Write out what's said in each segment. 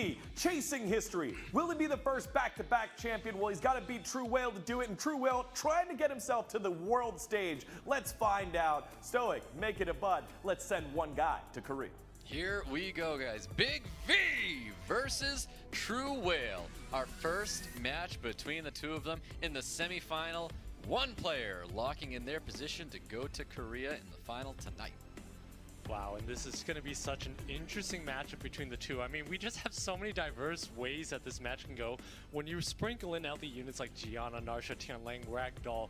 V chasing history. Will he be the first back-to-back champion? Well, he's got to beat TRUEWHALE to do it, and TRUEWHALE trying to get himself to the world stage. Let's find out. Stoic, make it a bud. Let's send one guy to Korea. Here we go, guys. Big V versus TRUEWHALE. Our first match between the two of them in the semifinal. One player locking in their position to go to Korea in the final tonight. Wow, and this is going to be such an interesting matchup between the two. I mean, we just have so many diverse ways that this match can go. When you sprinkle in LD units like Gianna, Narsha, Tianlang, Ragdoll,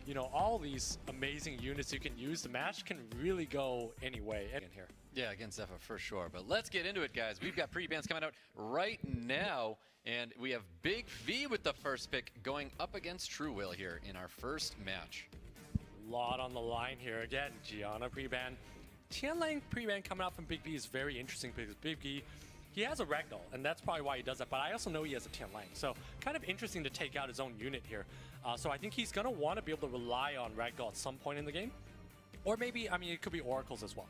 you know, all these amazing units you can use, the match can really go any way in here. Yeah, against Zephyr for sure. But let's get into it, guys. We've got pre-bans coming out right now, and we have Big V with the first pick going up against TRUEWHALE here in our first match. A lot on the line here. Again, Gianna pre-ban. Tianlang pre-ban coming out from Big V is very interesting because Big V, he has a Ragdoll, and that's probably why he does that, but I also know he has a Tianlang, so kind of interesting to take out his own unit here. So I think he's going to want to be able to rely on Ragdoll at some point in the game, or maybe, I mean, it could be Oracles as well.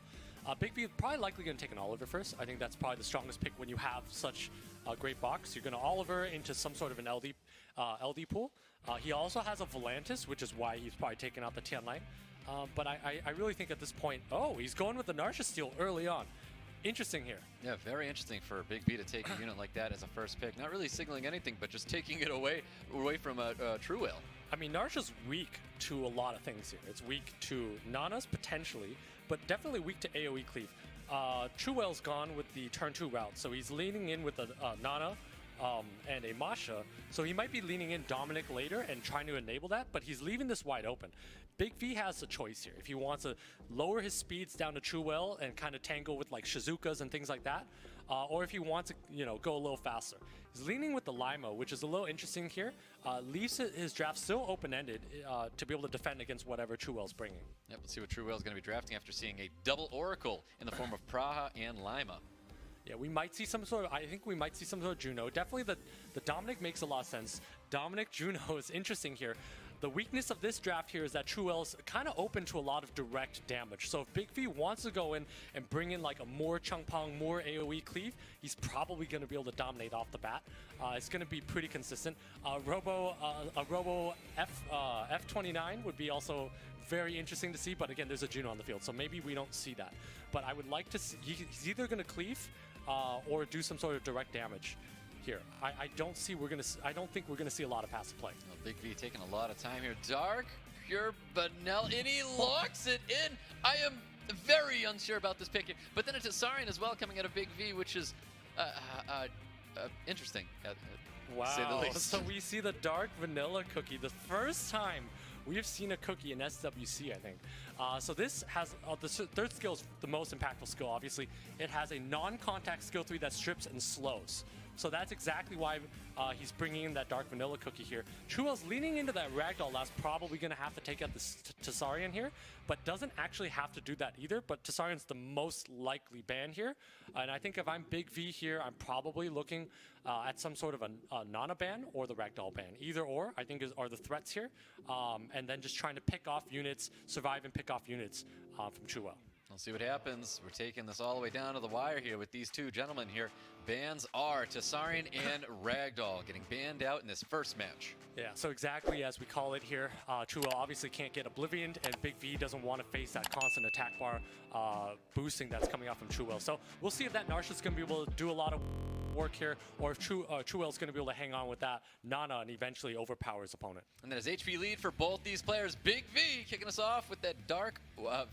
Big V is probably likely going to take an Oliver first. I think that's probably the strongest pick when you have such a great box. You're going to Oliver into some sort of an LD pool. He also has a Volantis, which is why he's probably taking out the Tianlang. But I really think at this point, oh, he's going with the Narsha Steel early on. Interesting here. Yeah, very interesting for Big V to take a unit like that as a first pick. Not really signaling anything, but just taking it away from TRUEWHALE. I mean, Narsha's weak to a lot of things here. It's weak to Nanas, potentially, but definitely weak to AoE cleave. TRUEWHALE's gone with the turn 2 route, so he's leaning in with a Nana and a Masha, so he might be leaning in Dominic later and trying to enable that, but he's leaving this wide open. Big V has a choice here. If he wants to lower his speeds down to TRUEWHALE and kind of tangle with like Shizukas and things like that, or if he wants to, you know, go a little faster. He's leaning with the Lima, which is a little interesting here. Leaves his draft still open-ended to be able to defend against whatever TRUEWHALE's bringing. Yep, let's see what TRUEWHALE's going to be drafting after seeing a double Oracle in the form of Praha and Lima. Yeah, we might see some sort of, I think we might see some sort of Juno. Definitely the Dominic makes a lot of sense. Dominic Juno is interesting here. The weakness of this draft here is that TRUEWHALE's kind of open to a lot of direct damage. So if Big V wants to go in and bring in like a more Changpong, more AoE cleave, he's probably going to be able to dominate off the bat. It's going to be pretty consistent. A Robo F29 would be also very interesting to see, but again, there's a Juno on the field, so maybe we don't see that. But I would like to see, he's either going to cleave or do some sort of direct damage here. I don't think we're gonna see a lot of passive play. Well, Big V taking a lot of time here. Dark, pure vanilla, and he locks it in. I am very unsure about this pick here. But then it's Tsarian as well coming out of Big V, which is interesting, wow. to say the least. So we see the dark vanilla cookie, the first time we've seen a cookie in SWC, I think. So this has, the third skill is the most impactful skill, obviously. It has a non-contact skill 3 that strips and slows. So that's exactly why he's bringing in that dark vanilla cookie here. TRUEWHALE's leaning into that Ragdoll. That's probably going to have to take out this Tsarian here, but doesn't actually have to do that either. But Tsarian's the most likely ban here. And I think if I'm Big V here, I'm probably looking at some sort of a Nana ban or the Ragdoll ban. Either or, I think, are the threats here. And then just trying to pick off units, survive and pick off units from TRUEWHALE. We'll see what happens. We're taking this all the way down to the wire here with these two gentlemen here. Bans are Tsarian and Ragdoll getting banned out in this first match. Yeah, so exactly as we call it here, TRUEWHALE obviously can't get Oblivioned, and Big V doesn't want to face that constant attack bar boosting that's coming out from TRUEWHALE. So we'll see if that Narsha's going to be able to do a lot of work here, or if TRUEWHALE's going to be able to hang on with that Nana and eventually overpower his opponent. And then his HP lead for both these players. Big V kicking us off with that dark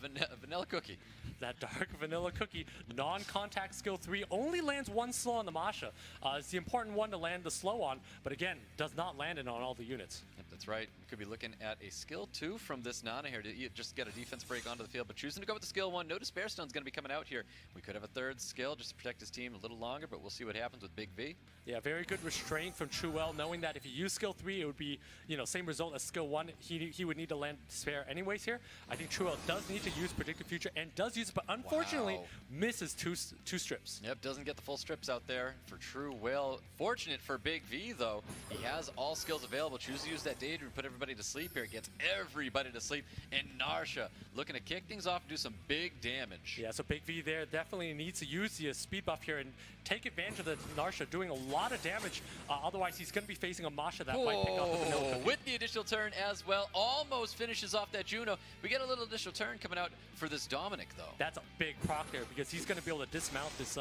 vanilla cookie. That dark vanilla cookie, non-contact skill 3, only lands one slow on the Masha. It's the important one to land the slow on, but again, does not land it on all the units. Yep, that's right. We could be looking at a skill 2 from this Nana here to just get a defense break onto the field, but choosing to go with the skill 1. No Despair Stone's going to be coming out here. We could have a third skill just to protect his team a little longer, but we'll see what happens with Big V. Yeah, very good restraint from TRUEWHALE, knowing that if he used skill 3, it would be, you know, same result as skill 1. He would need to land Despair anyways here. I think TRUEWHALE does need to use Predictive Future and does use damages, but unfortunately Wow. misses two strips. Yep, doesn't get the full strips out there for True Whale. Fortunate for Big V, though. He has all skills available. Chooses to use that Daydream, put everybody to sleep here. Gets everybody to sleep. And Narsha looking to kick things off and do some big damage. Yeah, so Big V there definitely needs to use the speed buff here and take advantage of the Narsha doing a lot of damage. Otherwise, he's going to be facing a Masha that might pick up the vanilla cookie. With the additional turn as well. Almost finishes off that Juno. We get a little additional turn coming out for this Dominic, though. That's a big proc there because he's going to be able to dismount this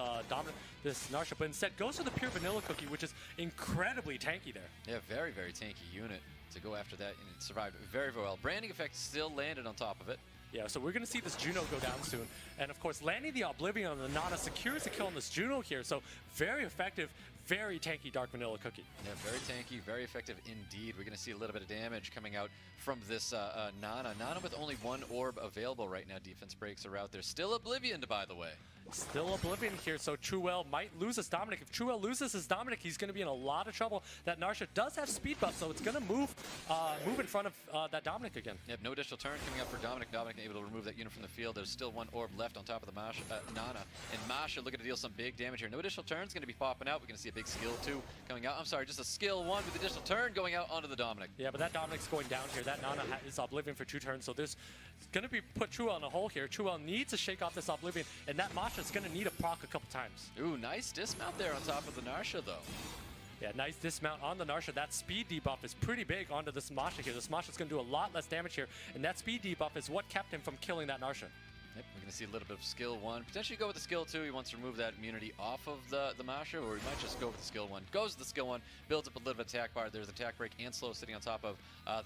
this Narsha, but instead goes for the pure vanilla cookie, which is incredibly tanky there. Yeah, very, very tanky unit to go after that, and it survived very, very well. Branding effect still landed on top of it. Yeah, so we're going to see this Juno go down soon. And of course, landing the Oblivion on the Nana secures the kill on this Juno here. So very effective, very tanky Dark Vanilla Cookie. Yeah, very tanky, very effective indeed. We're going to see a little bit of damage coming out from this Nana. Nana with only one orb available right now. Defense breaks are out there. Still Oblivioned, by the way. Still Oblivion here, so TRUEWHALE might lose his Dominic. If TRUEWHALE loses his Dominic, he's going to be in a lot of trouble. That Narsha does have speed buff, so it's going to move in front of that Dominic again. Yep, no additional turn coming up for Dominic. Dominic able to remove that unit from the field. There's still one orb left on top of the Nana. And Masha looking to deal some big damage here. No additional turns going to be popping out. We're going to see a big skill 2 coming out. I'm sorry, just a skill 1 with additional turn going out onto the Dominic. Yeah, but that Dominic's going down here. That Nana is Oblivion for 2 turns, so there's going to be put TRUEWHALE in a hole here. TRUEWHALE needs to shake off this Oblivion, and that Masha's going to need a proc a couple times. Ooh, nice dismount there on top of the Narsha, though. Yeah, nice dismount on the Narsha. That speed debuff is pretty big onto this Masha here. This Masha's going to do a lot less damage here, and that speed debuff is what kept him from killing that Narsha. Yep, we're going to see a little bit of skill 1. Potentially go with the skill 2. He wants to remove that immunity off of the Masha, or he might just go with the skill 1. Goes with the skill 1, builds up a little bit of attack bar. There's attack break and slow sitting on top of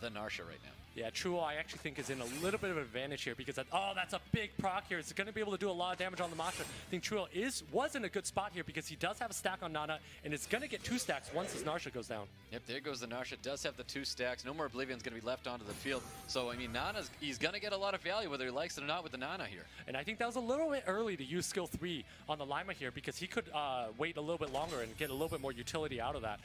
the Narsha right now. Yeah, TRUEWHALE I actually think is in a little bit of an advantage here because that's a big proc here. It's going to be able to do a lot of damage on the Masha. I think TRUEWHALE was in a good spot here because he does have a stack on Nana, and it's going to get 2 stacks once his Narsha goes down. Yep, there goes the Narsha. Does have the 2 stacks. No more Oblivion's going to be left onto the field. So, I mean, he's going to get a lot of value whether he likes it or not with the Nana here. And I think that was a little bit early to use skill 3 on the Lima here because he could wait a little bit longer and get a little bit more utility out of that.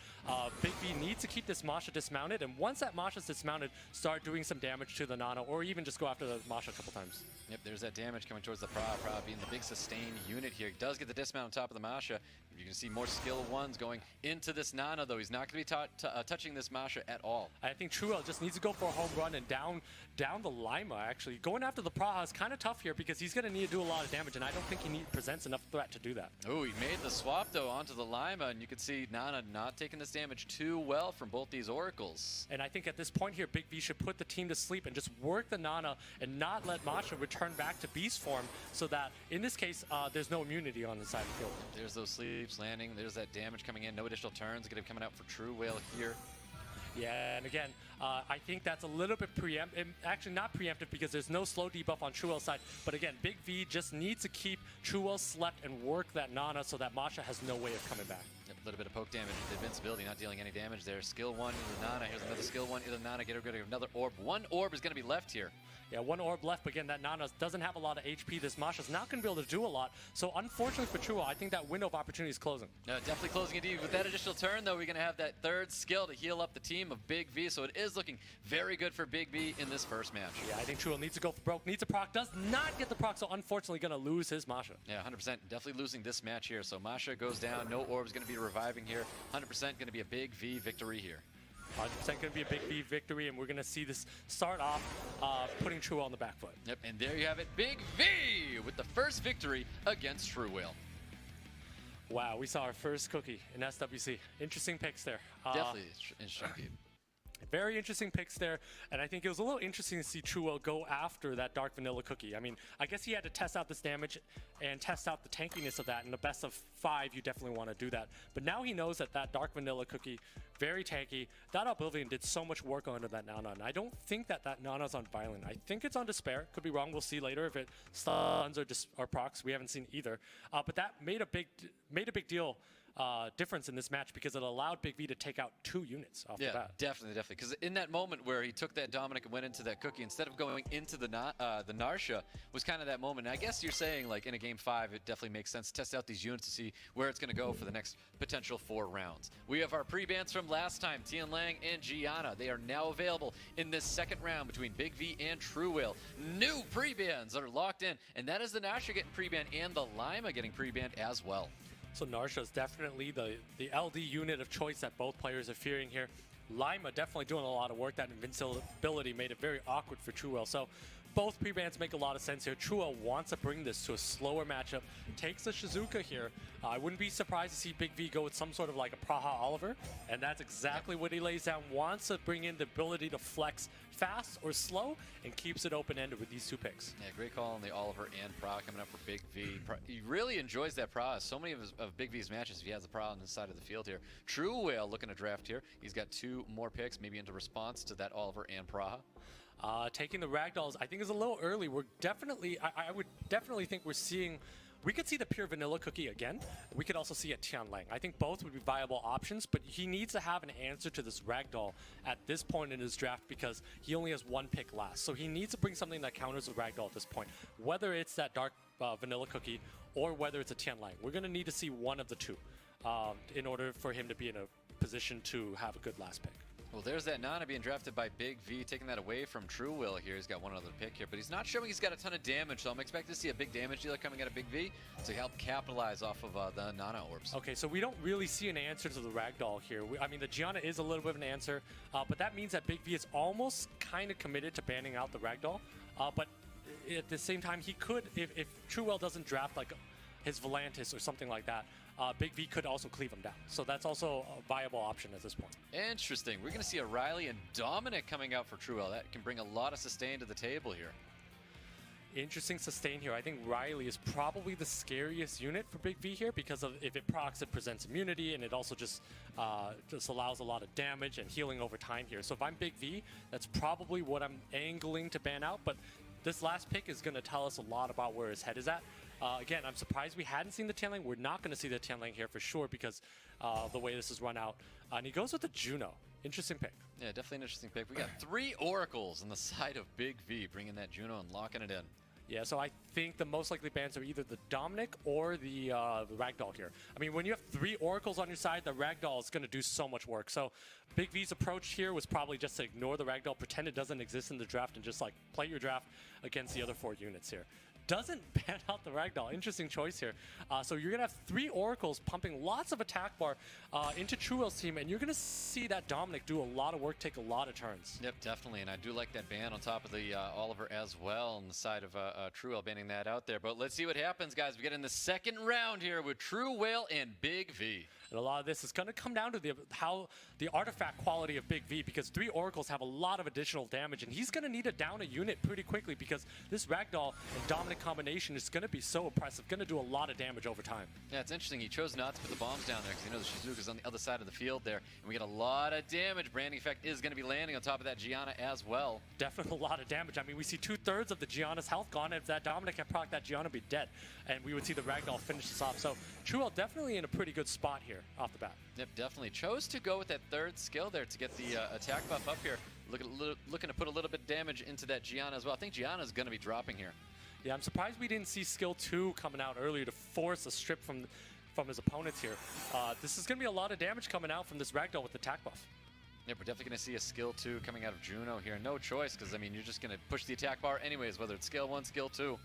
Big V needs to keep this Masha dismounted, and once that Masha's dismounted, start doing some damage to the Nana, or even just go after the Masha a couple times. Yep, there's that damage coming towards the Pra being the big sustain unit here. He does get the dismount on top of the Masha. You can see more skill 1s going into this Nana, though. He's not going to be touching this Masha at all. I think TRUEWHALE just needs to go for a home run and down the Lima, actually. Going after the Praha is kind of tough here because he's going to need to do a lot of damage, and I don't think he presents enough threat to do that. Oh, he made the swap, though, onto the Lima, and you can see Nana not taking this damage too well from both these Oracles. And I think at this point here, Big V should put the team to sleep and just work the Nana and not let Masha return back to Beast form so that, in this case, there's no immunity on the side of the field. There's those sleeps landing. There's that damage coming in. No additional turns going to be coming out for TRUEWHALE here. Yeah, and again, I think that's a little bit preemptive. Actually, not preemptive because there's no slow debuff on TRUEWHALE's side. But again, Big V just needs to keep TRUEWHALE slept and work that Nana so that Masha has no way of coming back. Yep, a little bit of poke damage. Invincibility, not dealing any damage there. Skill 1 into the Nana. Here's another skill 1 into the Nana. Get rid of another orb. 1 orb is going to be left here. Yeah, 1 orb left, but again, that Nana doesn't have a lot of HP. This Masha's not going to be able to do a lot. So unfortunately for TRUEWHALE, I think that window of opportunity is closing. Definitely closing indeed. With that additional turn, though, we're going to have that 3rd skill to heal up the team of Big V. So it is looking very good for Big V in this first match. Yeah, I think TRUEWHALE needs to go for broke, needs a proc, does not get the proc, so unfortunately going to lose his Masha. Yeah, 100%. Definitely losing this match here. So Masha goes down. No orb's going to be reviving here. 100% going to be a Big V victory here. 100% going to be a Big V victory, and we're going to see this start off putting TRUEWHALE on the back foot. Yep, and there you have it. Big V with the first victory against TRUEWHALE. Wow, we saw our first cookie in SWC. Interesting picks there. Definitely interesting. Very interesting picks there, and I think it was a little interesting to see TRUEWHALE go after that Dark Vanilla Cookie. I mean, I guess he had to test out this damage and test out the tankiness of that. In the best of 5, you definitely want to do that. But now he knows that that Dark Vanilla Cookie, very tanky. That Oblivion did so much work onto that Nana, and I don't think that that Nana's on Violent. I think it's on Despair. Could be wrong. We'll see later if it stuns or procs. We haven't seen either. But that made a big deal difference in this match because it allowed Big V to take out 2 units off the bat. Definitely. Because in that moment where he took that Dominic and went into that cookie, instead of going into the Narsha, was kind of that moment. And I guess you're saying, like, in a game 5, it definitely makes sense to test out these units to see where it's going to go for the next potential 4 rounds. We have our pre-bans from last time, Tian Lang and Gianna. They are now available in this second round between Big V and TRUEWHALE. New pre-bans are locked in, and that is the Narsha getting pre-banned and the Lima getting pre-banned as well. So Narsha is definitely the LD unit of choice that both players are fearing here. Lima definitely doing a lot of work. That invincibility made it very awkward for TRUEWHALE. So both pre-bans make a lot of sense here. TRUEWHALE wants to bring this to a slower matchup. Takes the Shizuka here. I wouldn't be surprised to see Big V go with some sort of like a Praha Oliver. And that's exactly what he lays down. Wants to bring in the ability to flex fast or slow and keeps it open-ended with these 2 picks. Yeah, great call on the Oliver and Praha coming up for Big V. He really enjoys that Praha. So many of Big V's matches, he has the Praha on the side of the field here. TRUEWHALE looking to draft here. He's got 2 more picks, maybe into response to that Oliver and Praha. Taking the Ragdolls, I think, is a little early. We're definitely, I would definitely think we're seeing, we could see the pure vanilla cookie again. We could also see a Tian Lang. I think both would be viable options, but he needs to have an answer to this Ragdoll at this point in his draft because he only has 1 pick last. So he needs to bring something that counters the Ragdoll at this point, whether it's that dark vanilla cookie or whether it's a Tian Lang. We're going to need to see one of the 2 in order for him to be in a position to have a good last pick. Well, there's that Nana being drafted by Big V, taking that away from TRUEWHALE here. He's got 1 other pick here, but he's not showing he's got a ton of damage, so I'm expecting to see a big damage dealer coming out of Big V to help capitalize off of the Nana orbs. Okay, so we don't really see an answer to the Ragdoll here. I mean, the Gianna is a little bit of an answer, but that means that Big V is almost kind of committed to banning out the Ragdoll. But at the same time, he could, if TRUEWHALE doesn't draft like his Volantis or something like that, Big V could also cleave him down. So that's also a viable option at this point. Interesting. We're going to see a Riley and Dominic coming out for TRUEWHALE. That can bring a lot of sustain to the table here. Interesting sustain here. I think Riley is probably the scariest unit for Big V here because of if it procs, it presents immunity, and it also just allows a lot of damage and healing over time here. So if I'm Big V, that's probably what I'm angling to ban out. But this last pick is going to tell us a lot about where his head is at. Again, I'm surprised we hadn't seen the Tian Lang. We're not going to see the Tian Lang here for sure because of the way this is run out. And he goes with the Juno. Interesting pick. Yeah, definitely an interesting pick. We got 3 Oracles on the side of Big V, bringing that Juno and locking it in. Yeah, so I think the most likely bans are either the Dominic or the Ragdoll here. I mean, when you have 3 Oracles on your side, the Ragdoll is going to do so much work. So Big V's approach here was probably just to ignore the Ragdoll, pretend it doesn't exist in the draft, and just like play your draft against the other 4 units here. Doesn't ban out the Ragdoll. Interesting choice here. So you're going to have 3 Oracles pumping lots of attack bar into TRUEWHALE's team, and you're going to see that Dominic do a lot of work, take a lot of turns. Yep, definitely, and I do like that ban on top of the Oliver as well on the side of TRUEWHALE, banning that out there. But let's see what happens, guys. We get in the second round here with TRUEWHALE and Big V. And a lot of this is going to come down to how the artifact quality of Big V, because 3 Oracles have a lot of additional damage, and he's going to need to down a unit pretty quickly because this Ragdoll and Dominic combination is going to be so oppressive, going to do a lot of damage over time. Yeah, it's interesting. He chose not to put the bombs down there because he knows the Shizuka's on the other side of the field there, and we get a lot of damage. Branding effect is going to be landing on top of that Gianna as well. Definitely a lot of damage. I mean, we see 2/3 of the Gianna's health gone. If that Dominic had proc, that Gianna would be dead, and we would see the Ragdoll finish this off. So TRUEWHALE definitely in a pretty good spot here off the bat. Yep, definitely. Chose to go with that 3rd skill there to get the attack buff up here. Looking to put a little bit of damage into that Gianna as well. I think Gianna's going to be dropping here. Yeah, I'm surprised we didn't see skill 2 coming out earlier to force a strip from his opponents here. This is going to be a lot of damage coming out from this Ragdoll with the attack buff. Yeah, we're definitely going to see a skill 2 coming out of Juno here. No choice, because, I mean, you're just going to push the attack bar anyways, whether it's skill 1, skill 2.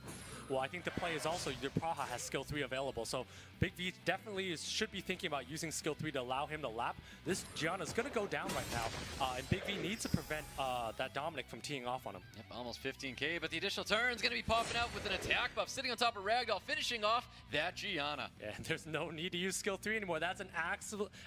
Well, I think the play is also your Praha has skill 3 available, so Big V definitely should be thinking about using skill 3 to allow him to lap. This Gianna's going to go down right now, and Big V needs to prevent that Dominic from teeing off on him. Yep, almost 15k, but the additional turn is going to be popping out with an attack buff, sitting on top of Ragdoll, finishing off that Gianna. Yeah, there's no need to use skill 3 anymore. That's an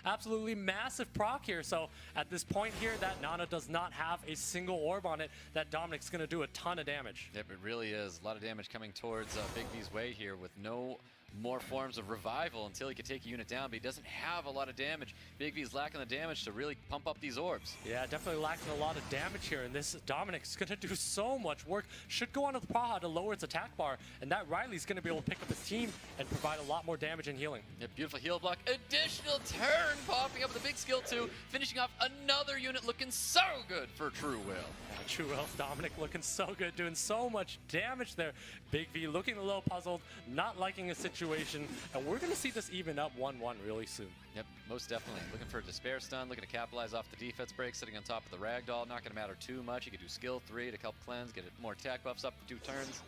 absolutely massive proc here, so at this point here, that Nana does not have a single orb on it. That Dominic's going to do a ton of damage. Yep, it really is. A lot of damage coming towards Big V's way here with no more forms of revival until he can take a unit down, but he doesn't have a lot of damage. Big V's lacking the damage to really pump up these orbs. Yeah, definitely lacking a lot of damage here, and this Dominic is going to do so much work. Should go onto the Praha to lower its attack bar, and that Riley's going to be able to pick up his team and provide a lot more damage and healing. Yeah, beautiful heal block. Additional turn popping up with a big skill too, finishing off another unit looking so good for TRUEWHALE. Yeah, TRUEWHALE Dominic looking so good, doing so much damage there. Big V looking a little puzzled, not liking his situation, and we're going to see this even up 1-1 really soon. Yep, most definitely. Looking for a Despair Stun, looking to capitalize off the defense break, sitting on top of the Ragdoll. Not going to matter too much. You could do skill 3 to help cleanse, get more attack buffs up for 2 turns.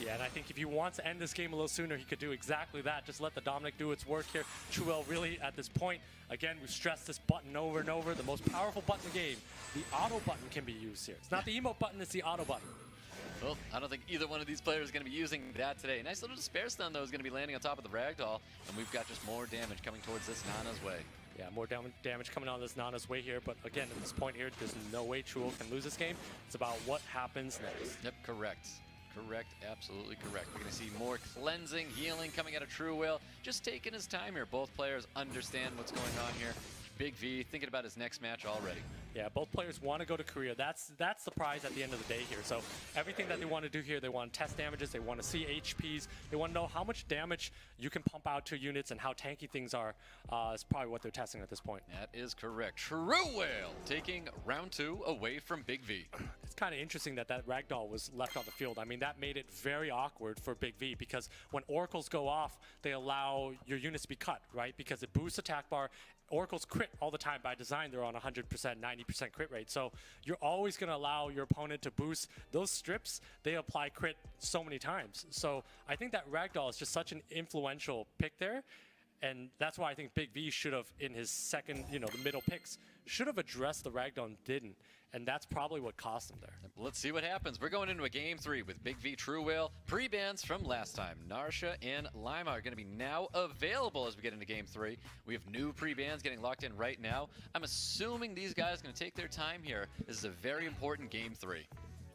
Yeah, and I think if he wants to end this game a little sooner, he could do exactly that. Just let the Dominic do its work here. TRUEWHALE really, at this point, again, we've stressed this button over and over. The most powerful button in the game, the auto button can be used here. It's not the emote button, it's the auto button. Well, I don't think either one of these players is going to be using that today. Nice little Despair Stun, though, is going to be landing on top of the Ragdoll, and we've got just more damage coming towards this Nana's way. Yeah, more damage coming on this Nana's way here, but again, at this point here, there's no way TRUEWHALE can lose this game. It's about what happens next. Yep, correct. Correct, absolutely correct. We're going to see more cleansing, healing coming out of TRUEWHALE. Just taking his time here. Both players understand what's going on here. Big V thinking about his next match already. Yeah, both players want to go to Korea. That's the prize at the end of the day here. So everything that they want to do here, they want to test damages, they want to see HPs, they want to know how much damage you can pump out to units and how tanky things are is probably what they're testing at this point. That is correct. TRUEWHALE taking round 2 away from Big V. It's kind of interesting that that Ragdoll was left on the field. I mean, that made it very awkward for Big V because when Oracles go off, they allow your units to be cut, right? Because it boosts attack bar. Oracles crit all the time by design. They're on 100%, 90% crit rate. So you're always going to allow your opponent to boost those strips. They apply crit so many times. So I think that Ragdoll is just such an influential pick there. And that's why I think Big V should have, in his second, the middle picks, should have addressed the Ragdoll and didn't. And that's probably what cost him there. Let's see what happens. We're going into a game 3 with Big V TRUEWHALE. Pre-bans from last time. Narsha and Lima are going to be now available as we get into game 3. We have new pre-bans getting locked in right now. I'm assuming these guys are going to take their time here. This is a very important game 3.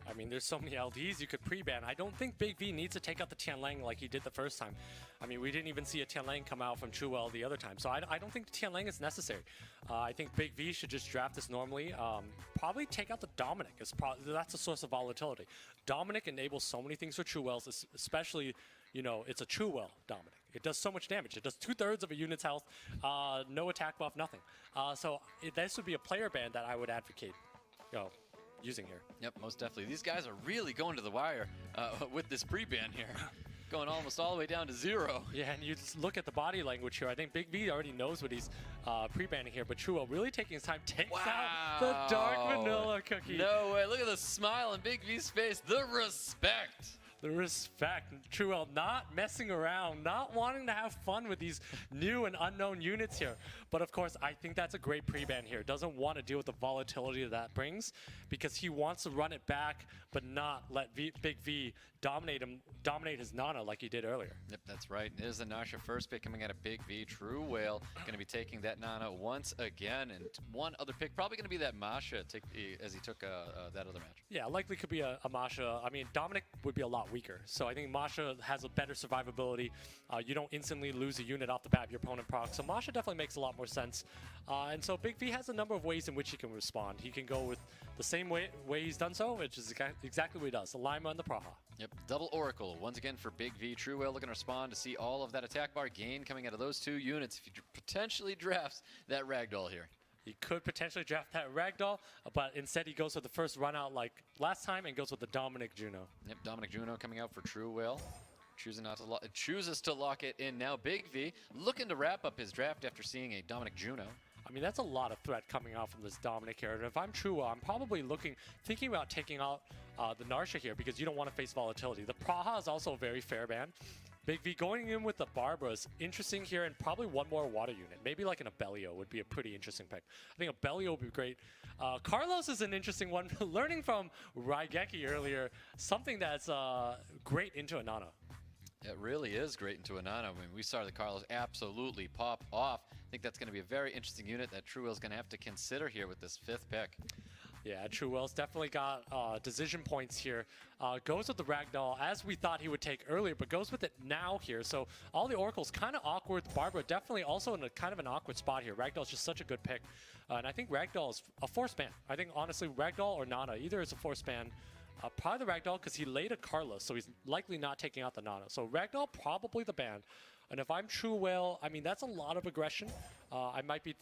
I mean, there's so many LDs you could pre-ban. I don't think Big V needs to take out the Tianlang like he did the first time. I mean, we didn't even see a Tianlang come out from TRUEWHALE the other time. So I don't think the Tianlang is necessary. I think Big V should just draft this normally. Probably take out the Dominic. That's a source of volatility. Dominic enables so many things for TRUEWHALE, especially, it's a TRUEWHALE Dominic. It does so much damage. It does 2/3 of a unit's health, no attack buff, nothing. So this would be a player ban that I would advocate using here. Yep, most definitely. These guys are really going to the wire with this pre-ban here. Going almost all the way down to 0. Yeah, and you just look at the body language here. I think Big V already knows what he's pre-banning here, but TRUEWHALE really taking his time, takes out the dark vanilla cookie. No way. Look at the smile on Big V's face. The respect. The respect. TRUEWHALE not messing around, not wanting to have fun with these new and unknown units here. But of course, I think that's a great pre-ban here. Doesn't want to deal with the volatility that brings because he wants to run it back, but not let Big V dominate his Nana like he did earlier. Yep, that's right. It is the Narsha first pick coming out of Big V. TRUEWHALE going to be taking that Nana once again. And one other pick, probably going to be that Masha as he took that other match. Yeah, likely could be a Masha. I mean, Dominic would be a lot weaker. So I think Masha has a better survivability. You don't instantly lose a unit off the bat of your opponent proc. So Masha definitely makes a lot more sense. And so Big V has a number of ways in which he can respond. He can go with the same way he's done so, which is exactly what he does. The Lima and the Praha. Yep, double Oracle once again for Big V. TRUEWHALE looking to respond to see all of that attack bar gain coming out of those 2 units if he potentially drafts that Ragdoll here. He could potentially draft that Ragdoll, but instead he goes with the first run out like last time and goes with the Dominic Juno. Yep, Dominic Juno coming out for TRUEWHALE. Chooses to lock it in now. Big V looking to wrap up his draft after seeing a Dominic Juno. I mean, that's a lot of threat coming out from this Dominic here. And if I'm TRUEWHALE, I'm probably thinking about taking out the Narsha here because you don't want to face volatility. The Praha is also a very fair ban. Big V going in with the Barbara is interesting here, and probably one more water unit. Maybe like an Abellio would be a pretty interesting pick. I think Abellio would be great. Carlos is an interesting one. Learning from Raigeki earlier, something that's great into a Nana. It really is great into a Nana. I mean, we saw the Carlos absolutely pop off. I think that's going to be a very interesting unit that TRUEWHALE is going to have to consider here with this 5th pick. Yeah, TRUEWHALE's definitely got decision points here. Goes with the Ragdoll as we thought he would take earlier, but goes with it now here. So all the Oracles kind of awkward. Barbara definitely also in a kind of an awkward spot here. Ragdoll's just such a good pick. And I think Ragdoll is a force ban. I think honestly Ragdoll or Nana, either is a force ban. Probably the Ragdoll because he laid a Carlos, so he's likely not taking out the Nana. So Ragdoll probably the ban. And if I'm TRUEWHALE, I mean, that's a lot of aggression. I might be...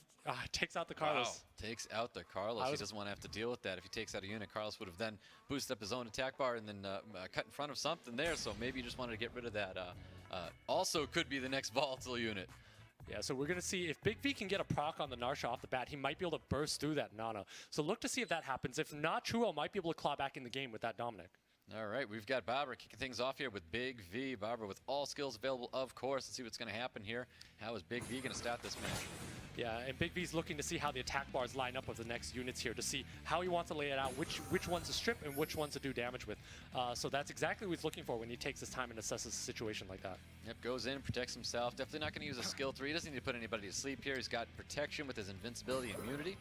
takes out the Carlos. Wow. Takes out the Carlos. He doesn't want to have to deal with that. If he takes out a unit, Carlos would have then boosted up his own attack bar and then cut in front of something there. So maybe you just wanted to get rid of that. Also could be the next volatile unit. Yeah, so we're going to see if Big V can get a proc on the Narsha off the bat, he might be able to burst through that Nana. So look to see if that happens. If not, TRUEWHALE might be able to claw back in the game with that Dominic. All right, we've got Barbara kicking things off here with Big V. Barbara with all skills available, of course. Let's see what's going to happen here. How is Big V going to start this match? Yeah, and Big V's looking to see how the attack bars line up with the next units here to see how he wants to lay it out, which ones to strip and which ones to do damage with. So that's exactly what he's looking for when he takes his time and assesses a situation like that. Yep, goes in, protects himself. Definitely not going to use a skill 3. He doesn't need to put anybody to sleep here. He's got protection with his invincibility and immunity.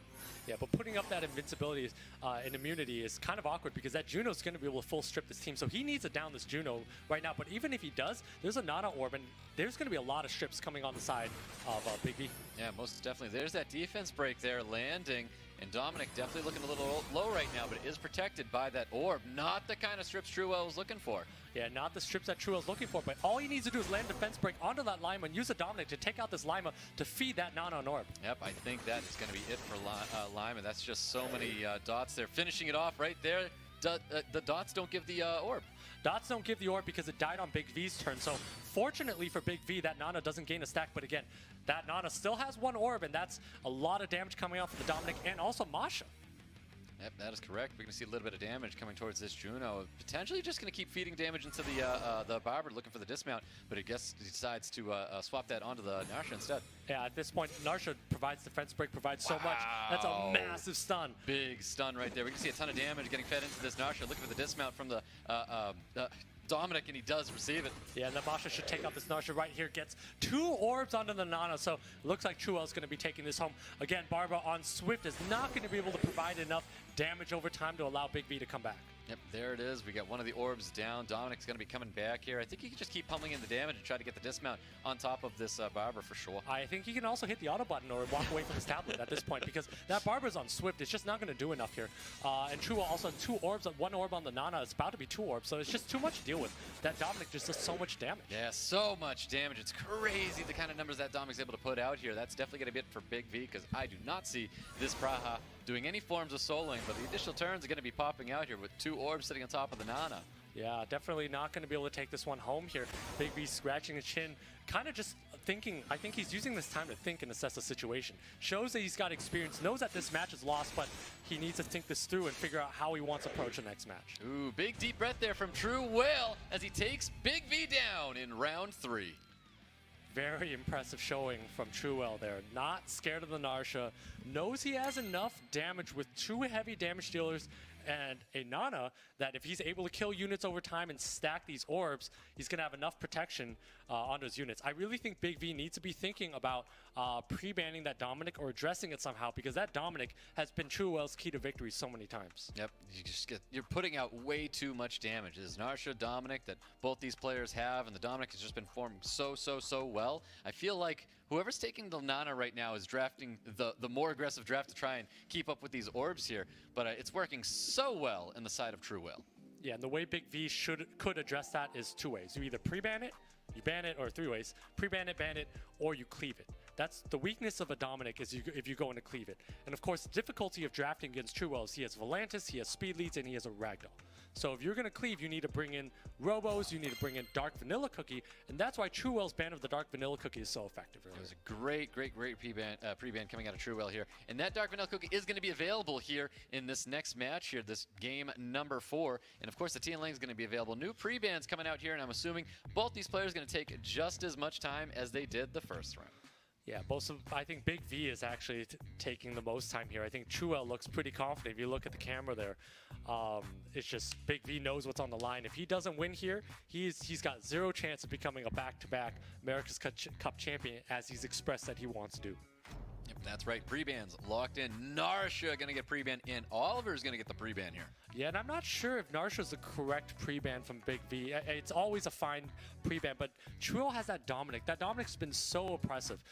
Yeah, but putting up that invincibility and immunity is kind of awkward because that Juno's going to be able to full strip this team. So he needs to down this Juno right now. But even if he does, there's a Nana orb, and there's going to be a lot of strips coming on the side of Big V. Yeah, most definitely. There's that defense break there landing. And Dominic definitely looking a little low right now, but it is protected by that orb. Not the kind of strips TRUEWHALE was looking for. Yeah, not the strips that TRUEWHALE's looking for, but all he needs to do is land defense break onto that Lima and use a Dominic to take out this Lima to feed that Nana on orb. Yep, I think that is going to be it for Lima. That's just so many dots there. Finishing it off right there. The dots don't give the orb. Dots don't give the orb because it died on Big V's turn. So fortunately for Big V, that Nana doesn't gain a stack. But again, that Nana still has one orb, and that's a lot of damage coming out from the Dominic and also Masha. Yep, that is correct. We're going to see a little bit of damage coming towards this Juno. Potentially just going to keep feeding damage into the Barber looking for the dismount, but I guess he decides to swap that onto the Narsha instead. Yeah, at this point, Narsha provides defense break, provides so much. That's a massive stun. Big stun right there. We can see a ton of damage getting fed into this Narsha. Looking for the dismount from the Dominic, and he does receive it. Yeah, and the Masha should take out this Narsha right here. Gets 2 orbs onto the Nana, so it looks like TRUEWHALE's going to be taking this home. Again, Barbara on Swift is not going to be able to provide enough damage over time to allow Big V to come back. Yep, there it is. We got one of the orbs down. Dominic's going to be coming back here. I think he can just keep pummeling in the damage and try to get the dismount on top of this Barber for sure. I think he can also hit the auto button or walk away from his tablet at this point because that Barber's on Swift. It's just not going to do enough here. And TRUEWHALE also has 2 orbs. 1 orb on the Nana. It's about to be 2 orbs, so it's just too much to deal with. That Dominic just does so much damage. Yeah, so much damage. It's crazy the kind of numbers that Dominic's able to put out here. That's definitely going to be it for Big V because I do not see this Praha doing any forms of soloing, but the initial turns are going to be popping out here with 2 orbs sitting on top of the Nana. Yeah, definitely not going to be able to take this one home here. Big V scratching his chin, kind of just thinking. I think he's using this time to think and assess the situation. Shows that he's got experience, knows that this match is lost, but he needs to think this through and figure out how he wants to approach the next match. Ooh, big deep breath there from TRUEWHALE as he takes Big V down in round 3. Very impressive showing from TRUEWHALE there. Not scared of the Narsha. Knows he has enough damage with 2 heavy damage dealers and a Nana that if he's able to kill units over time and stack these orbs, he's going to have enough protection on those units. I really think Big V needs to be thinking about pre-banning that Dominic or addressing it somehow because that Dominic has been TRUEWHALE's key to victory so many times. Yep, you're putting out way too much damage. There's Narsha, Dominic that both these players have, and the Dominic has just been forming so well. I feel like whoever's taking the Nana right now is drafting the more aggressive draft to try and keep up with these orbs here, but it's working so well in the side of TRUEWHALE. Yeah, and the way Big V could address that is 2 ways. You either pre-ban it, you ban it, or 3 ways. Pre-ban it, ban it, or you cleave it. That's the weakness of a Dominic is if you go into cleave it. And of course, the difficulty of drafting against TRUEWHALE is he has Volantis, he has speed leads, and he has a Ragdoll. So if you're going to cleave, you need to bring in Robos, you need to bring in Dark Vanilla Cookie, and that's why TRUEWHALE's ban of the Dark Vanilla Cookie is so effective. Really. It was a great pre-ban coming out of TRUEWHALE here. And that Dark Vanilla Cookie is going to be available here in this next match here, this game number 4. And of course, the TN-Lang is going to be available. New pre-bans coming out here, and I'm assuming both these players are going to take just as much time as they did the first round. Yeah, I think Big V is actually taking the most time here. I think TRUEWHALE looks pretty confident. If you look at the camera there, it's just Big V knows what's on the line. If he doesn't win here, he's got 0 chance of becoming a back-to-back America's Cup champion as he's expressed that he wants to do. Yep, that's right. Pre-bans locked in. Narsha going to get pre-ban, and Oliver's going to get the pre-ban here. Yeah, and I'm not sure if Narsha's the correct pre-ban from Big V. It's always a fine pre-ban, but TRUEWHALE has that Dominic. That Dominic's been so oppressive.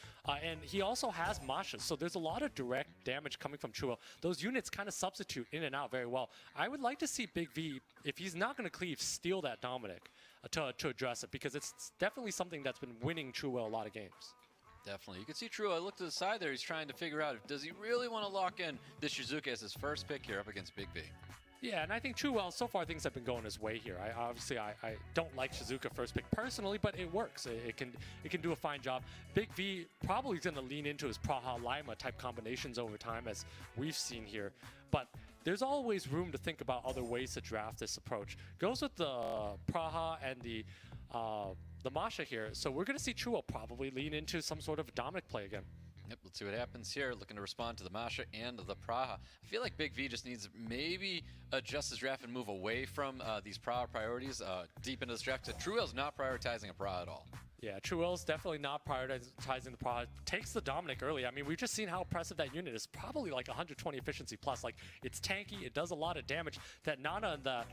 And he also has Masha, so there's a lot of direct damage coming from TRUEWHALE. Those units kind of substitute in and out very well. I would like to see Big V, if he's not going to cleave, steal that Dominic to address it, because it's definitely something that's been winning TRUEWHALE a lot of games. Definitely. You can see TRUEWHALE look to the side there. He's trying to figure out, does he really want to lock in this Shizuka as his first pick here up against Big V? Yeah, and I think TRUEWHALE, so far things have been going his way here. I don't like Shizuka first pick personally, but it works. It can do a fine job. Big V probably is going to lean into his Praha Lima type combinations over time, as we've seen here. But there's always room to think about other ways to draft this approach. Goes with the Praha and the Masha here, so we're going to see TRUEWHALE probably lean into some sort of Dominic play again. Yep, let's see what happens here. Looking to respond to the Masha and the Praha. I feel like Big V just needs to maybe adjust his draft and move away from these Praha priorities deep into this draft. So TRUEWHALE's not prioritizing a Praha at all. Yeah, TRUEWHALE's definitely not prioritizing the Praha. Takes the Dominic early. I mean, we've just seen how impressive that unit is. Probably like 120 efficiency plus. Like, it's tanky. It does a lot of damage. That Nana and the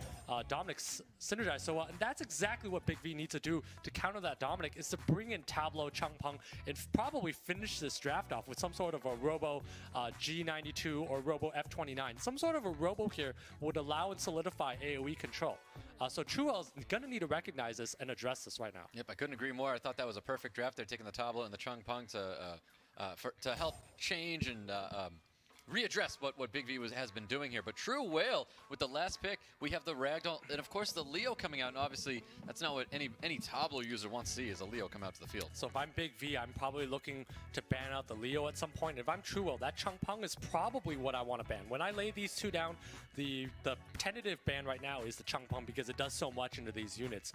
Dominic synergize so well. And that's exactly what Big V needs to do to counter that Dominic, is to bring in Tableau, Changpeng, and probably finish this draft off with some sort of a Robo G92 or Robo F29. Some sort of a Robo here would allow and solidify AoE control. So TRUEWHALE's going to need to recognize this and address this right now. Yep, I couldn't agree more. I thought that was a perfect draft. They're taking the Tableau and the Changpeng to help change and readdress what Big V has been doing here. But TRUEWHALE, with the last pick, we have the Ragdoll, and of course the Leo coming out, and obviously that's not what any Tableau user wants to see, is a Leo come out to the field. So if I'm Big V, I'm probably looking to ban out the Leo at some point. If I'm TRUEWHALE, that Changpeng is probably what I want to ban. When I lay these two down, the tentative ban right now is the Changpeng, because it does so much into these units.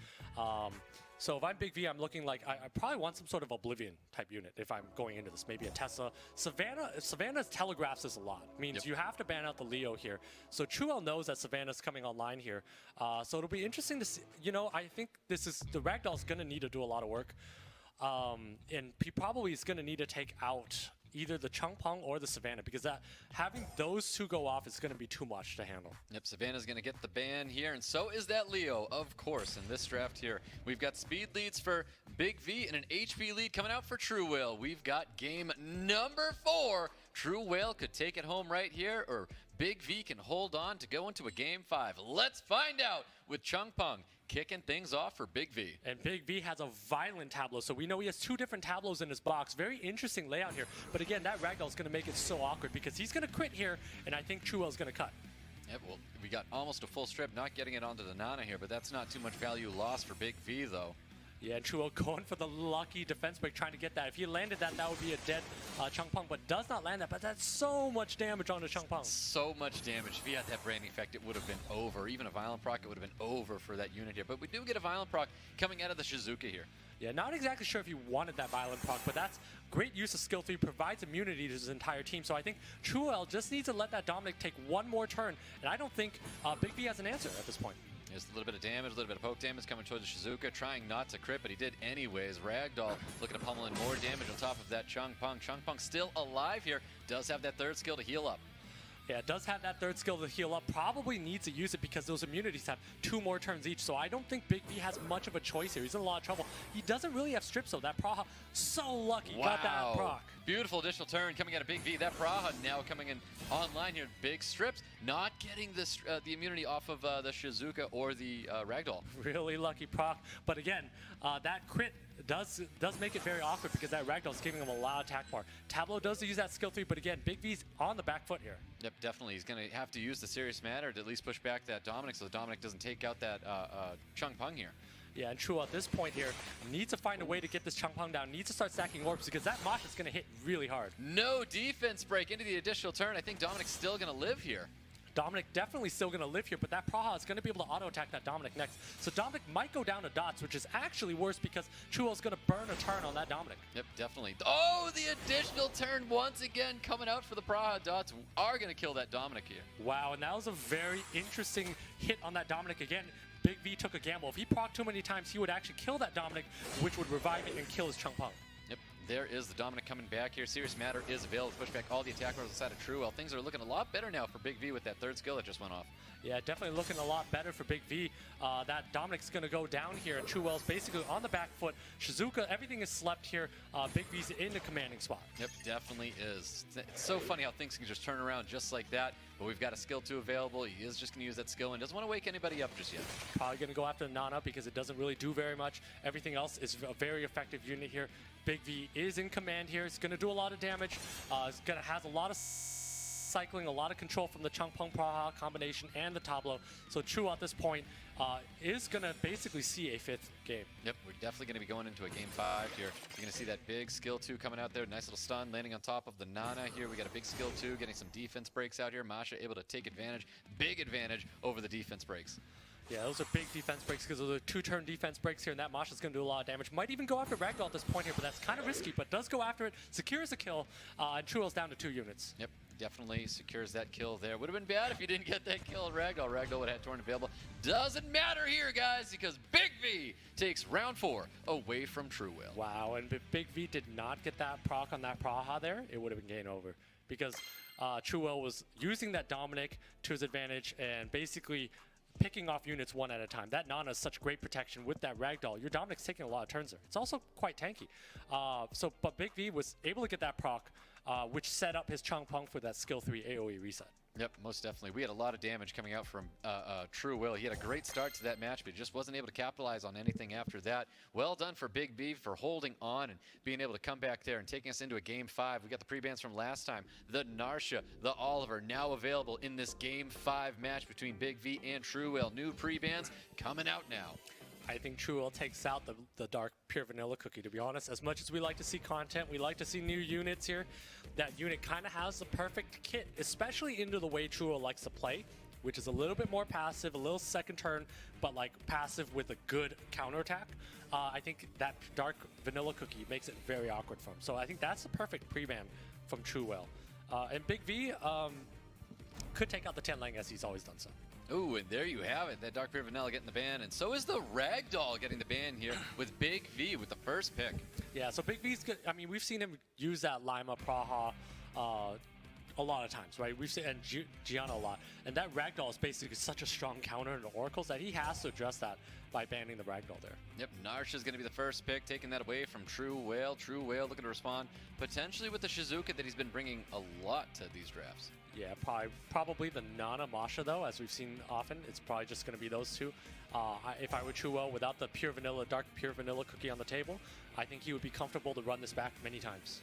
So if I'm Big V, I'm looking like I probably want some sort of Oblivion type unit if I'm going into this. Maybe a Tesla. Savannah telegraphs this a lot. Means you have to ban out the Leo here. So TRUEWHALE knows that Savannah's coming online here. So it'll be interesting to see. You know, I think the Ragdoll's going to need to do a lot of work. And he probably is going to need to take out either the Changpeng or the Savannah, because having those two go off is going to be too much to handle. Yep, Savannah's going to get the ban here, and so is that Leo, of course, in this draft here. We've got speed leads for Big V and an HP lead coming out for TRUEWHALE. We've got game number 4. TRUEWHALE could take it home right here, or Big V can hold on to go into a game 5. Let's find out with Changpeng kicking things off for Big V. And Big V has a violent Tableau, so we know he has 2 different Tableaus in his box. Very interesting layout here. But again, that Ragdoll is going to make it so awkward, because he's going to quit here, and I think TRUEWHALE is going to cut. Yeah, well, we got almost a full strip, not getting it onto the Nana here, but that's not too much value lost for Big V, though. Yeah, and TRUEWHALE going for the lucky defense break, trying to get that. If he landed that, that would be a dead Changpeng, but does not land that. But that's so much damage on the Changpeng. So much damage. If he had that branding effect, it would have been over. Even a Violent Proc, it would have been over for that unit here. But we do get a Violent Proc coming out of the Shizuka here. Yeah, not exactly sure if he wanted that Violent Proc, but that's great use of skill 3, provides immunity to his entire team. So I think TRUEWHALE just needs to let that Dominic take one more turn, and I don't think Big V has an answer at this point. There's a little bit of damage, a little bit of poke damage coming towards the Shizuka, trying not to crit, but he did anyways. Ragdoll looking to pummel in more damage on top of that Changpeng. Changpeng still alive here, does have that 3rd skill to heal up. Yeah, it does have that 3rd skill to heal up. Probably needs to use it because those immunities have 2 more turns each. So I don't think Big V has much of a choice here. He's in a lot of trouble. He doesn't really have strips though. That Praha, so lucky. Wow. Got that proc. Beautiful additional turn coming out of Big V. That Praha now coming in online here. Big strips. Not getting this the immunity off of the Shizuka or the Ragdoll. Really lucky proc. But again, that crit does make it very awkward, because that Ragdoll is giving him a lot of attack power. Tableau does use that skill 3, but again, Big V's on the back foot here. Yep, definitely. He's going to have to use the Serious Matter to at least push back that Dominic, so the Dominic doesn't take out that Changpeng here. Yeah, and TRUEWHALE at this point here needs to find a way to get this Changpeng down, needs to start stacking orbs, because that Masha is going to hit really hard. No defense break into the additional turn. I think Dominic's still going to live here. Dominic definitely still going to live here, but that Praha is going to be able to auto-attack that Dominic next. So Dominic might go down to dots, which is actually worse, because TRUEWHALE's going to burn a turn on that Dominic. Yep, definitely. Oh, the additional turn once again coming out for the Praha. Dots are going to kill that Dominic here. Wow, and that was a very interesting hit on that Dominic again. Big V took a gamble. If he proc too many times, he would actually kill that Dominic, which would revive it and kill his Changpeng. Yep, there is the Dominic coming back here. Serious Matter is available to push back all the attack rolls inside of TRUEWHALE. Things are looking a lot better now for Big V with that third skill that just went off. Yeah, definitely looking a lot better for Big V. That Dominic's going to go down here, and TRUEWHALE's basically on the back foot. Shizuka, everything is slept here. Big V's in the commanding spot. Yep, definitely is. It's so funny how things can just turn around just like that. But we've got a skill 2 available. He is just going to use that skill and doesn't want to wake anybody up just yet. Probably going to go after the Nana because it doesn't really do very much. Everything else is a very effective unit here. Big V is in command here. It's going to do a lot of damage. It's going to has a lot of cycling, a lot of control from the Chung Peng Praha combination and the Tableau. So True at this point is going to basically see a 5th game. Yep, we're definitely going to be going into a game 5 here. You're going to see that big skill 2 coming out there. Nice little stun landing on top of the Nana here. We got a big skill 2 getting some defense breaks out here. Masha able to take advantage, big advantage over the defense breaks. Yeah, those are big defense breaks because those are 2-turn defense breaks here, and that Masha's going to do a lot of damage. Might even go after Ragdoll at this point here, but that's kind of risky, but does go after it, secures a kill, and TRUEWHALE's down to 2 units. Yep, definitely secures that kill there. Would have been bad if you didn't get that kill on Ragdoll. Ragdoll would have had Torn available. Doesn't matter here, guys, because Big V takes round 4 away from TRUEWHALE. Wow, and if Big V did not get that proc on that Praha there, it would have been game over. Because TRUEWHALE was using that Dominic to his advantage and basically picking off units one at a time. That Nana is such great protection with that Ragdoll. Your Dominic's taking a lot of turns there. It's also quite tanky. But Big V was able to get that proc, which set up his Chung Peng for that skill 3 AoE reset. Yep, most definitely. We had a lot of damage coming out from TRUEWHALE. He had a great start to that match, but just wasn't able to capitalize on anything after that. Well done for Big V for holding on and being able to come back there and taking us into a game 5. We got the pre-bans from last time. The Narsha, the Oliver, now available in this game 5 match between Big V and TRUEWHALE. New pre-bans coming out now. I think TRUEWHALE takes out the dark pure vanilla cookie, to be honest. As much as we like to see content, we like to see new units here. That unit kind of has the perfect kit, especially into the way TRUEWHALE likes to play, which is a little bit more passive, a little second turn, but like passive with a good counterattack. I think that dark vanilla cookie makes it very awkward for him. So I think that's the perfect pre-ban from TRUEWHALE. And Big V could take out the 10 Lang as he's always done so. Ooh, and there you have it. That Dark Pure Vanilla getting the ban, and so is the Ragdoll getting the ban here with Big V with the first pick. Yeah, so Big V's good. I mean, we've seen him use that Lima Praha a lot of times, right? We've seen and Gianna a lot, and that Ragdoll is basically such a strong counter into Oracles that he has to address that by banning the Ragdoll there. Yep, Narsha's going to be the first pick, taking that away from TRUEWHALE. TRUEWHALE looking to respond potentially with the Shizuka that he's been bringing a lot to these drafts. Yeah, probably the Nana Masha though, as we've seen often. It's probably just going to be those two. If I were TRUEWHALE without the pure vanilla, dark pure vanilla cookie on the table, I think he would be comfortable to run this back many times.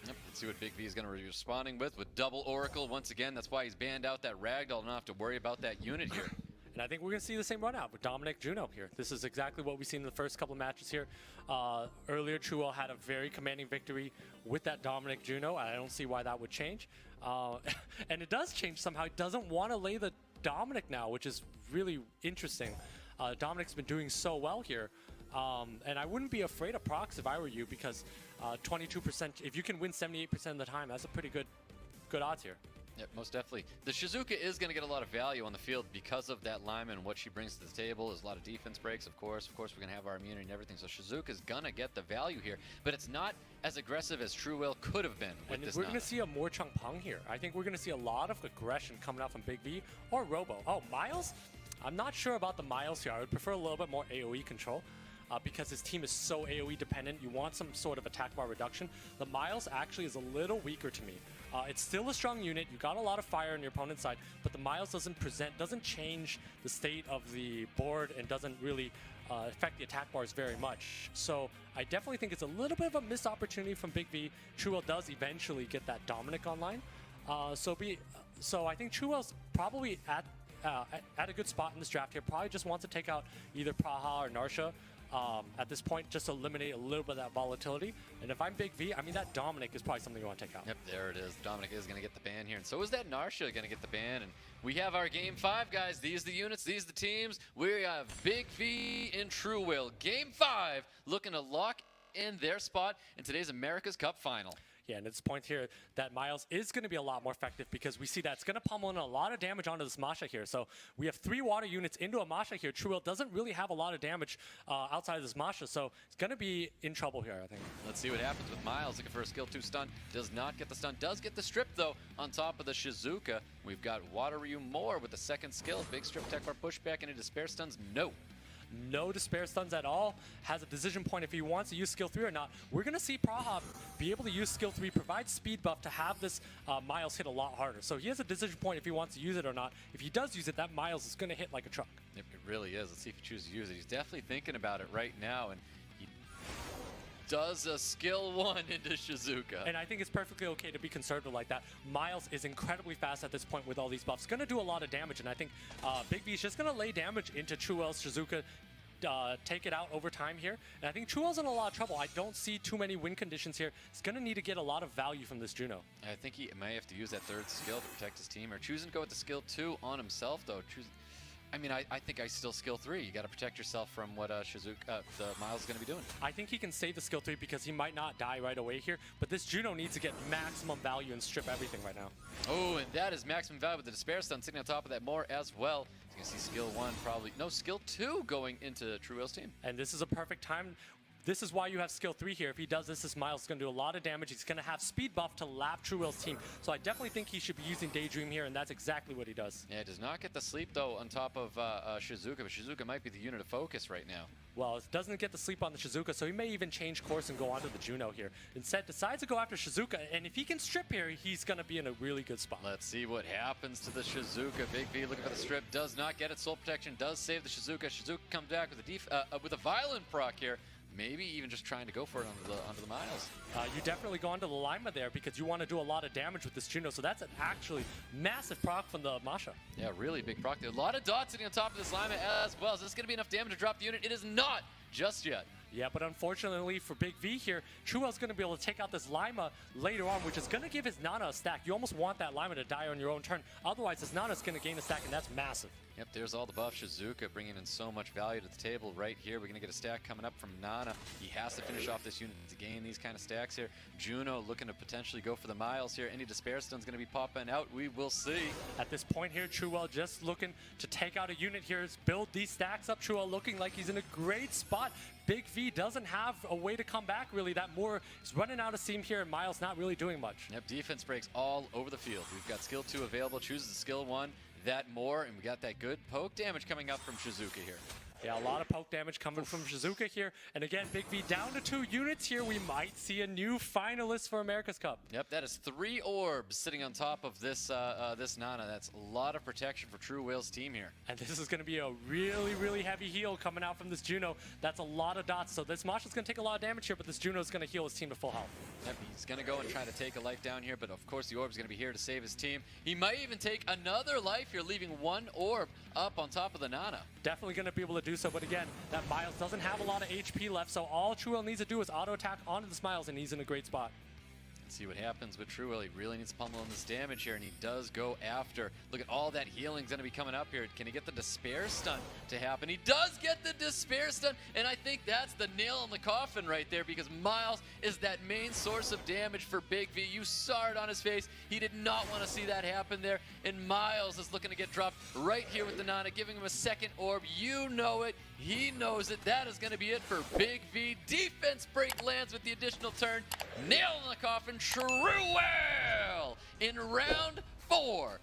Yep, let's see what Big V is going to be responding with double Oracle once again. That's why he's banned out that Ragdoll. Don't have to worry about that unit here. And I think we're going to see the same run out with Dominic Juno here. This is exactly what we've seen in the first couple of matches here. Earlier, TRUEWHALE had a very commanding victory with that Dominic Juno. I don't see why that would change. And it does change somehow. He doesn't want to lay the Dominic now, which is really interesting. Dominic's been doing so well here. And I wouldn't be afraid of procs if I were you, because 22%, if you can win 78% of the time, that's a pretty good odds here. Yep, most definitely. The Shizuka is going to get a lot of value on the field because of that Lyman and what she brings to the table. There's a lot of defense breaks, of course. Of course, we're going to have our immunity and everything. So Shizuka is going to get the value here, but it's not as aggressive as TRUEWHALE could have been with this we're going Nana. to see a more Chung Peng here. I think we're going to see a lot of aggression coming out from Big V or Robo. Oh, Miles? I'm not sure about the Miles here. I would prefer a little bit more AoE control. Because his team is so AoE dependent, you want some sort of attack bar reduction. The Miles actually is a little weaker to me. It's still a strong unit. You got a lot of fire on your opponent's side, but the Miles doesn't change the state of the board and doesn't really affect the attack bars very much. So I definitely think it's a little bit of a missed opportunity from Big V. TRUEWHALE does eventually get that Dominic online. So I think TRUEWHALE's probably at a good spot in this draft here. Probably just wants to take out either Praha or Narsha. At this point, just to eliminate a little bit of that volatility. And if I'm Big V, I mean, that Dominic is probably something you want to take out. Yep, there it is. Dominic is going to get the ban here, and so is that Narsha going to get the ban. And we have our Game 5, guys. These are the units. These are the teams. We have Big V and TRUEWHALE. Game 5 looking to lock in their spot in today's America's Cup final. Yeah, and it's point here that Miles is going to be a lot more effective because we see that it's going to pummel in a lot of damage onto this Masha here. So we have 3 water units into a Masha here. TRUEWHALE doesn't really have a lot of damage outside of this Masha, so it's going to be in trouble here, I think. Let's see what happens with Miles. Looking for a skill 2 stun. Does not get the stun. Does get the strip, though, on top of the Shizuka. We've got Water Ryu more with the second skill. Big strip tech bar pushback into despair stuns. No despair stuns at all. Has a decision point if he wants to use skill 3 or not. We're going to see Praha be able to use skill 3, provide speed buff to have this Miles hit a lot harder. So he has a decision point if he wants to use it or not. If he does use it, that Miles is going to hit like a truck. It really is. Let's see if he chooses to use it. He's definitely thinking about it right now, and he does a skill 1 into Shizuka. And I think it's perfectly okay to be conservative like that. Miles is incredibly fast at this point with all these buffs. Going to do a lot of damage, and I think Big V is just going to lay damage into TRUEWHALE's Shizuka, take it out over time here. And I think TRUEWHALE's in a lot of trouble. I don't see too many win conditions here. He's going to need to get a lot of value from this Juno. I think he may have to use that 3rd skill to protect his team, or choosing to go with the skill 2 on himself, though. I mean, I think I still skill 3. You got to protect yourself from what Shizuka, the Miles is going to be doing. I think he can save the skill 3 because he might not die right away here, but this Juno needs to get maximum value and strip everything right now. Oh, and that is maximum value with the despair stun sitting on top of that more as well. So you can see skill 1 probably, no, skill 2 going into TRUEWHALE's team. And this is a perfect time. This is why you have skill 3 here. If he does this, this Miles is going to do a lot of damage. He's going to have speed buff to lap TRUEWHALE's team. So I definitely think he should be using Daydream here, and that's exactly what he does. Yeah, does not get the sleep, though, on top of Shizuka, but Shizuka might be the unit of focus right now. Well, it doesn't get the sleep on the Shizuka, so he may even change course and go onto the Juno here. Instead, decides to go after Shizuka, and if he can strip here, he's going to be in a really good spot. Let's see what happens to the Shizuka. Big V looking for the strip, does not get it. Soul protection does save the Shizuka. Shizuka comes back with a violent proc here. Maybe even just trying to go for it onto the Miles. You definitely go onto the Lima there because you want to do a lot of damage with this Juno, so that's an actually massive proc from the Masha. Yeah, really big proc there. A lot of dots sitting on top of this Lima as well. Is this going to be enough damage to drop the unit? It is not just yet. Yeah, but unfortunately for Big V here, TRUEWHALE's going to be able to take out this Lima later on, which is going to give his Nana a stack. You almost want that Lima to die on your own turn. Otherwise, this Nana's going to gain a stack, and that's massive. Yep, there's all the buff. Shizuka bringing in so much value to the table right here. We're going to get a stack coming up from Nana. He has to finish off this unit to gain these kind of stacks here. Juno looking to potentially go for the Miles here. Any despair stun's going to be popping out. We will see. At this point here, TRUEWHALE just looking to take out a unit here. Build these stacks up. TRUEWHALE looking like he's in a great spot. Big V doesn't have a way to come back, really. That Moore is running out of steam here, and Miles not really doing much. Yep, defense breaks all over the field. We've got skill 2 available. Chooses the skill 1. That more, and we got that good poke damage coming up from Shizuka here. Yeah, a lot of poke damage coming from Shizuka here. And again, Big V down to 2 units here. We might see a new finalist for America's Cup. Yep, that is 3 orbs sitting on top of this this Nana. That's a lot of protection for TRUEWHALE's team here. And this is going to be a really, really heavy heal coming out from this Juno. That's a lot of dots. So this Masha's going to take a lot of damage here, but this Juno is going to heal his team to full health. Yep, he's going to go and try to take a life down here, but of course the orb's going to be here to save his team. He might even take another life here, leaving 1 orb up on top of the Nana. Definitely going to be able to do so, but again, that Miles doesn't have a lot of HP left, so all TRUEWHALE needs to do is auto-attack onto the Miles, and he's in a great spot. Let's see what happens with TRUEWHALE. He really needs to pummel on this damage here, and he does go after. Look at all that healing's going to be coming up here. Can he get the despair stun to happen? He does get the despair stun, and I think that's the nail in the coffin right there, because Miles is that main source of damage for Big V. You saw it on his face. He did not want to see that happen there, and Miles is looking to get dropped right here with the Nana, giving him a second orb. You know it. He knows it. That is going to be it for Big V. Defense break lands with the additional turn. Nail in the coffin. TRUEWHALE in round 4